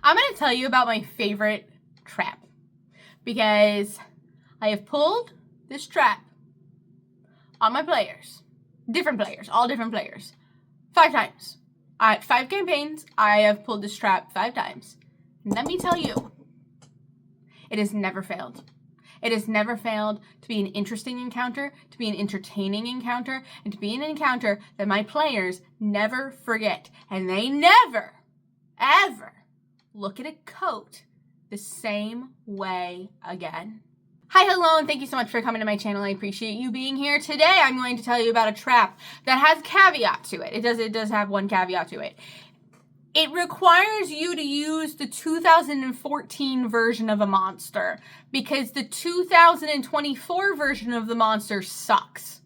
I'm going to tell you about my favorite trap because I have pulled this trap on my players, all different players, 5 times. At 5 campaigns, I have pulled this trap 5 times. And let me tell you, it has never failed. It has never failed to be an interesting encounter, to be an entertaining encounter, and to be an encounter that my players never forget. And they never, ever look at a coat the same way again. Hi, hello, and thank you so much for coming to my channel. I appreciate you being here. Today, I'm going to tell you about a trap that has caveat to it. It does have one caveat to it. It requires you to use the 2014 version of a monster because the 2024 version of the monster sucks.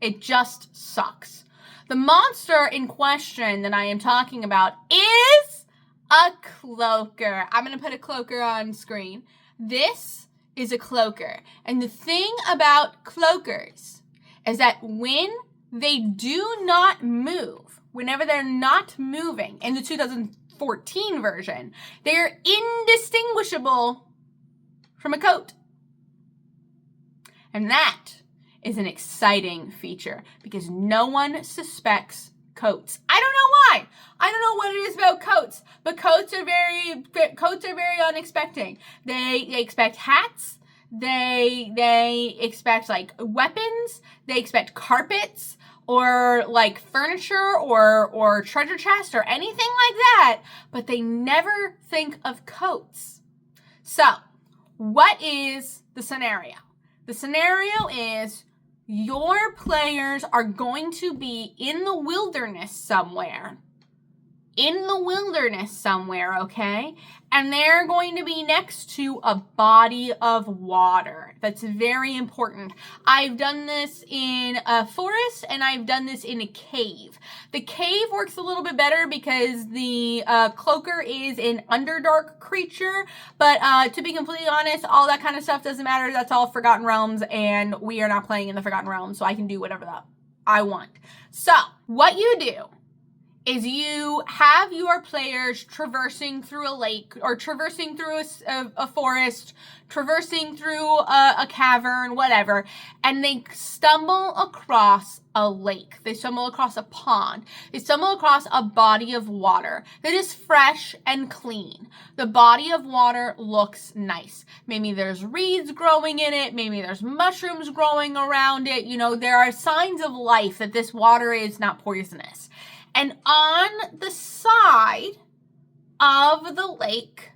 It just sucks. The monster in question that I am talking about is a cloaker. I'm going to put a cloaker on screen. This is a cloaker. And the thing about cloakers is that when they do not move, whenever they're not moving in the 2014 version, they're indistinguishable from a coat. And that is an exciting feature because no one suspects coats. I don't know why. I don't know what it is about coats, but coats are very unexpected. They expect hats. They expect like weapons. They expect carpets or like furniture or treasure chest or anything like that, but they never think of coats. So, what is the scenario? The scenario is your players are going to be in the wilderness somewhere. Okay? And they're going to be next to a body of water. That's very important. I've done this in a forest and I've done this in a cave. The cave works a little bit better because the cloaker is an Underdark creature. But to be completely honest, all that kind of stuff doesn't matter. That's all Forgotten Realms and we are not playing in the Forgotten Realms, so I can do whatever I want. So, what you do is you have your players traversing through a lake or traversing through a forest, traversing through a cavern, whatever, and they stumble across a lake. They stumble across a pond. They stumble across a body of water that is fresh and clean. The body of water looks nice. Maybe there's reeds growing in it. Maybe there's mushrooms growing around it. You know, there are signs of life that this water is not poisonous. And on the side of the lake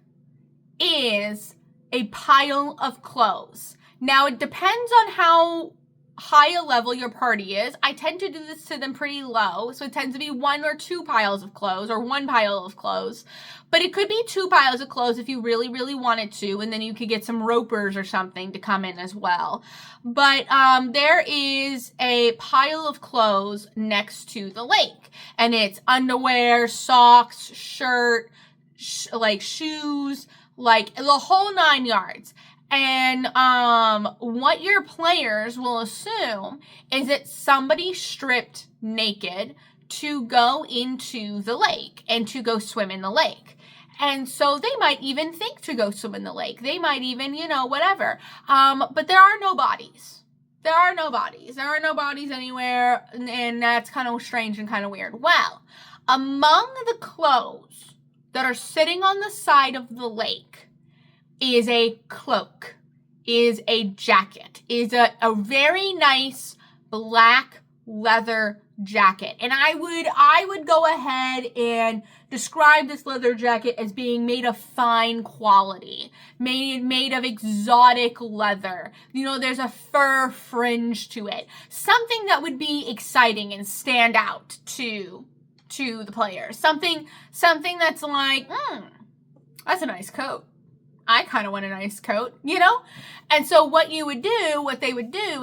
is a pile of clothes. Now, it depends on how high a level your party is. I tend to do this to them pretty low, so it tends to be 1 or 2 piles of clothes or 1 pile of clothes. But it could be 2 piles of clothes if you really, really wanted to, and then you could get some ropers or something to come in as well. But there is a pile of clothes next to the lake, and it's underwear, socks, shirt, like shoes, like the whole 9 yards. And what your players will assume is that somebody stripped naked to go into the lake and to go swim in the lake. And so they might even think to go swim in the lake. They might even, you know, whatever. But there are no bodies. There are no bodies anywhere. And that's kind of strange and kind of weird. Well, among the clothes that are sitting on the side of the lake is a cloak, is a jacket, is a very nice black leather jacket. And I would go ahead and describe this leather jacket as being made of fine quality, made of exotic leather. You know, there's a fur fringe to it. Something that would be exciting and stand out to the players. Something that's like, that's a nice coat. I kind of want a nice coat, you know? And so what they would do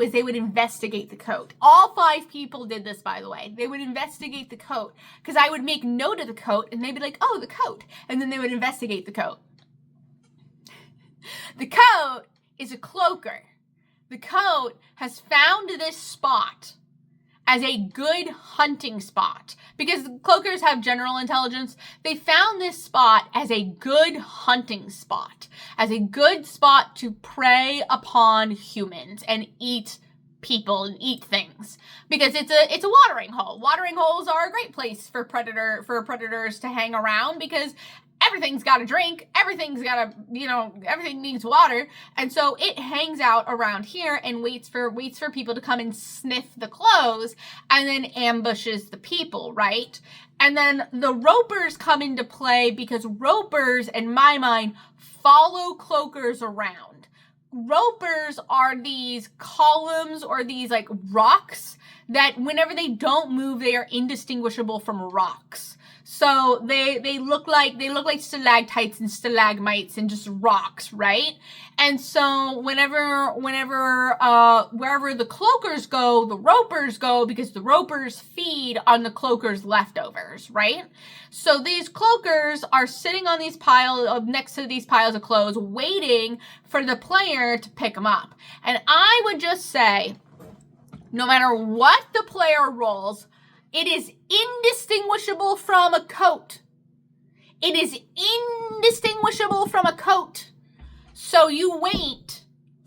is they would investigate the coat. All 5 people did this, by the way. They would investigate the coat because I would make note of the coat and they'd be like, oh, the coat. And then they would investigate the coat. The coat is a cloaker. The coat has found this spot as a good hunting spot. Because cloakers have general intelligence, they found this spot as a good hunting spot, as a good spot to prey upon humans and eat people and eat things, because it's a watering hole. Watering holes are a great place for predators to hang around, because everything's got to drink, everything's got to, everything needs water, and so it hangs out around here and waits for people to come and sniff the clothes, and then ambushes the people, right? And then the ropers come into play, because ropers, in my mind, follow cloakers around. Ropers are these columns or these like rocks that whenever they don't move, they are indistinguishable from rocks. So they look like stalactites and stalagmites and just rocks, right? And so wherever the cloakers go, the ropers go, because the ropers feed on the cloakers' leftovers, right? So these cloakers are sitting on these next to these piles of clothes, waiting for the player to pick them up. And I would just say, no matter what the player rolls, it is indistinguishable from a coat. It is indistinguishable from a coat. So you wait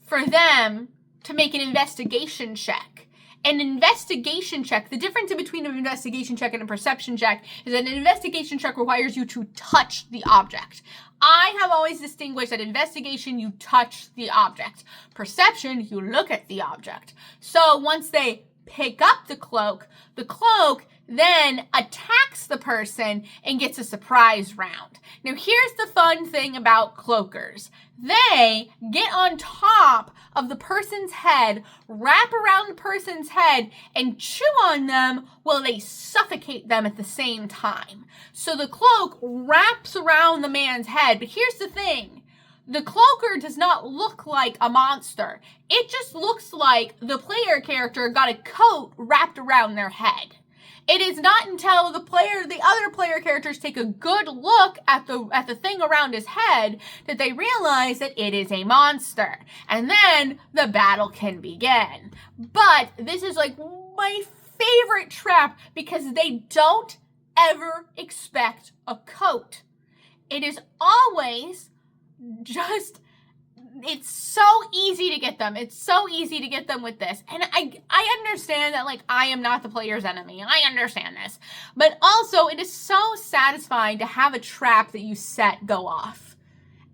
for them to make an investigation check. An investigation check, the difference between an investigation check and a perception check is that an investigation check requires you to touch the object. I have always distinguished that investigation, you touch the object. Perception, you look at the object. So once they pick up the cloak then attacks the person and gets a surprise round. Now, here's the fun thing about cloakers. They get on top of the person's head, wrap around the person's head, and chew on them while they suffocate them at the same time. So the cloak wraps around the man's head, but here's the thing. The cloaker does not look like a monster. It just looks like the player character got a coat wrapped around their head. It is not until the other player characters take a good look at the thing around his head that they realize that it is a monster. And then the battle can begin. But this is like my favorite trap, because they don't ever expect a coat. It is always just, it's so easy to get them. It's so easy to get them with this. And I understand that, like, I am not the player's enemy. I understand this. But also, it is so satisfying to have a trap that you set go off.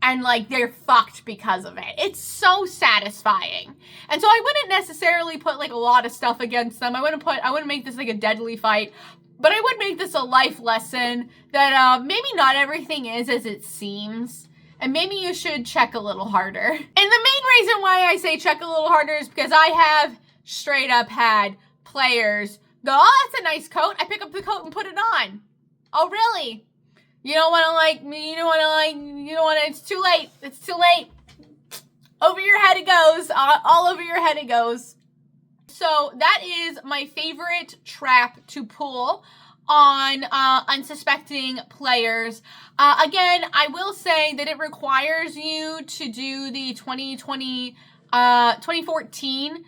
And, like, they're fucked because of it. It's so satisfying. And so I wouldn't necessarily put, like, a lot of stuff against them. I wouldn't make this, like, a deadly fight. But I would make this a life lesson that maybe not everything is as it seems. And maybe you should check a little harder. And the main reason why I say check a little harder is because I have straight up had players go, oh, that's a nice coat. I pick up the coat and put it on. Oh, really? You don't want to, it's too late. It's too late. Over your head it goes. All over your head it goes. So that is my favorite trap to pull on unsuspecting players. Again, I will say that it requires you to do the 2014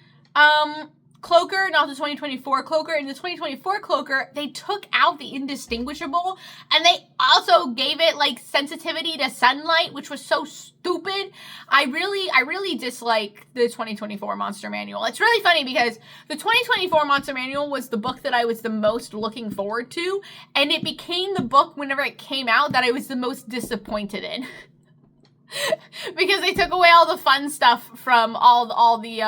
cloaker, not the 2024 cloaker. In the 2024 cloaker, they took out the indistinguishable, and they also gave it like sensitivity to sunlight, which was so stupid. I really dislike the 2024 Monster Manual. It's really funny because the 2024 Monster Manual was the book that I was the most looking forward to, and it became the book whenever it came out that I was the most disappointed in. Because they took away all the fun stuff from all the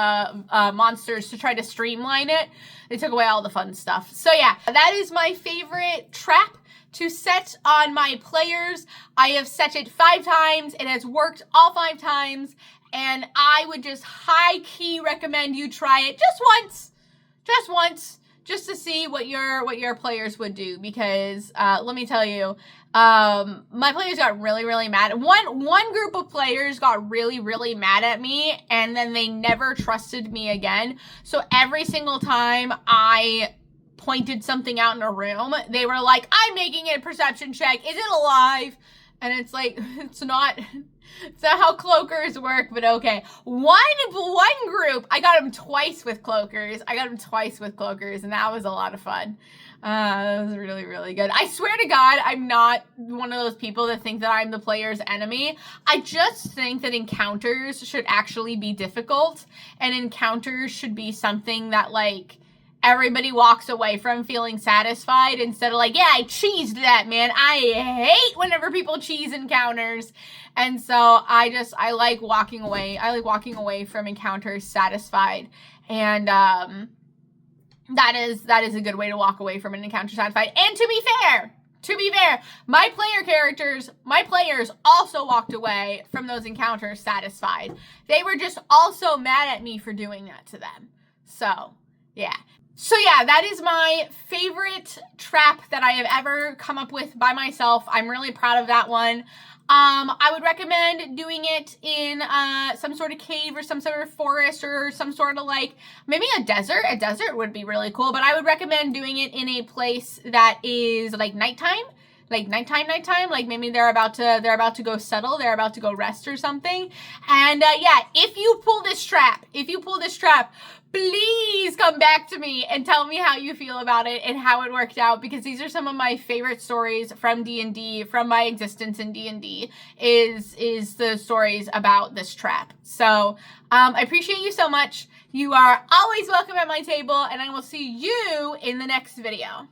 monsters to try to streamline it. They took away all the fun stuff. So yeah, that is my favorite trap to set on my players. I have set it 5 times. It has worked all 5 times. And I would just high-key recommend you try it just once, just to see what your players would do. Because let me tell you, my players got really mad. One group of players got really mad at me, and then they never trusted me again. So every single time I pointed something out in a room, they were like, I'm making a perception check. Is it alive? And it's like, it's not how cloakers work, but okay. One group, I got them twice with cloakers. And that was a lot of fun. That was really, really good. I swear to God, I'm not one of those people that think that I'm the player's enemy. I just think that encounters should actually be difficult, and encounters should be something that, like, everybody walks away from feeling satisfied instead of like, yeah, I cheesed that, man. I hate whenever people cheese encounters. And so I like walking away. I like walking away from encounters satisfied. And that is a good way to walk away from an encounter satisfied. And to be fair, my players also walked away from those encounters satisfied. They were just also mad at me for doing that to them. So, yeah. So yeah, that is my favorite trap that I have ever come up with by myself. I'm really proud of that one. I would recommend doing it in some sort of cave or some sort of forest or some sort of like, maybe a desert. A desert would be really cool, but I would recommend doing it in a place that is like nighttime. Like nighttime, like maybe they're about to go settle, they're about to go rest or something. And yeah, if you pull this trap, please come back to me and tell me how you feel about it and how it worked out, because these are some of my favorite stories from D&D, from my existence in D&D, is the stories about this trap. So I appreciate you so much. You are always welcome at my table, and I will see you in the next video.